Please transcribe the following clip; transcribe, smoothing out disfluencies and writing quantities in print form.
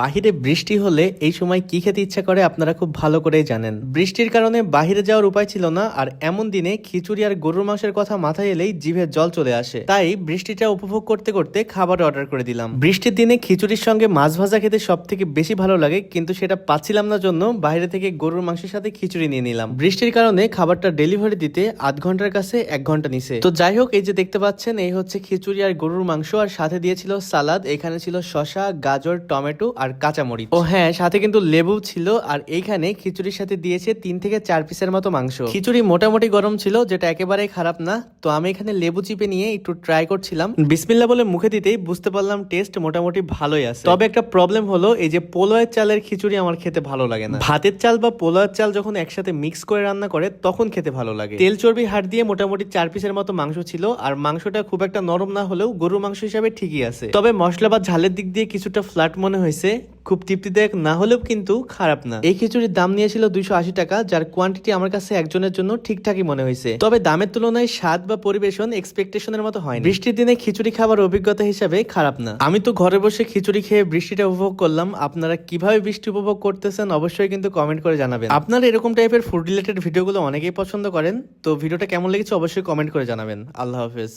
বাহিরে বৃষ্টি হলে এই সময় কি খেতে ইচ্ছা করে আপনারা খুব ভালো করেই জানেন। বৃষ্টির কারণে বাহিরে যাওয়ার উপায় ছিল না, আর এমন দিনে খিচুড়ি আর গরুর মাংসের কথা মাথায় এলেই জিভে জল চলে আসে। তাই বৃষ্টিটা উপভোগ করতে করতে খাবার অর্ডার করে দিলাম। বৃষ্টির দিনে খিচুড়ির সঙ্গে মাছ ভাজা খেতে সব থেকে বেশি ভালো লাগে, কিন্তু সেটা পাচ্ছিলাম না জন্য বাইরে থেকে গরুর মাংসের সাথে খিচুড়ি নিয়ে নিলাম। বৃষ্টির কারণে খাবারটা ডেলিভারি দিতে আধ ঘন্টার কাছে 1 ঘন্টা নিছে। তো যাই হোক, এই যে দেখতে পাচ্ছেন এই হচ্ছে খিচুড়ি আর গরুর মাংস, আর সাথে দিয়েছিল সালাদ। এখানে ছিল শসা, গাজর, টমেটো আর কাঁচামরিচ। ও হ্যাঁ, সাথে কিন্তু লেবু ছিল। আর এইখানে খিচুড়ির সাথে দিয়েছে 3 থেকে 4 পিসের মতো মাংস। খিচুড়ি মোটামুটি গরম ছিল, যেটা একেবারেই খারাপ না। তো আমি এখানে লেবু চিপে নিয়ে একটু ট্রাই করছিলাম। বিসমিল্লাহ বলে মুখে দিতেই বুঝতে পারলাম টেস্ট মোটামুটি ভালোই আছে। তবে একটা প্রবলেম হলো, এই যে পোলাওয়ের চালের খিচুড়ি আমার খেতে ভালো লাগে না। ভাতের চাল বা পোলাওয়ের চাল যখন একসাথে মিক্স করে রান্না করে তখন খেতে ভালো লাগে। তেল চর্বি হাড় দিয়ে মোটামুটি 4 পিসের মতো মাংস ছিল, আর মাংসটা খুব একটা নরম না হলেও গরু মাংস হিসাবে ঠিকই আছে। তবে মশলা বা ঝালের দিক দিয়ে কিছুটা ফ্ল্যাট মনে হয়েছে। খুব তৃপ্তিদায়ক না হলেও কিন্তু খারাপ না। এই খিচুড়ির দাম নিয়েছিল 280 টাকা, যার কোয়ান্টিটি আমার কাছে একজনের জন্য ঠিকঠাকই মনে হয়েছে। তবে দামের তুলনায় স্বাদ বা পরিবেশন এক্সপেকটেশনের মতো হয়। বৃষ্টির দিনে খিচুড়ি খাবার অভিজ্ঞতা হিসাবে খারাপ না। আমি তো ঘরে বসে খিচুড়ি খেয়ে বৃষ্টিটা উপভোগ করলাম। আপনারা কিভাবে বৃষ্টি উপভোগ করতেছেন অবশ্যই কিন্তু কমেন্ট করে জানাবেন। আপনারা এরকম টাইপের ফুড রিলেটেড ভিডিওগুলো অনেকেই পছন্দ করেন। তো ভিডিওটা কেমন লেগেছে অবশ্যই কমেন্ট করে জানাবেন। আল্লাহ হাফেজ।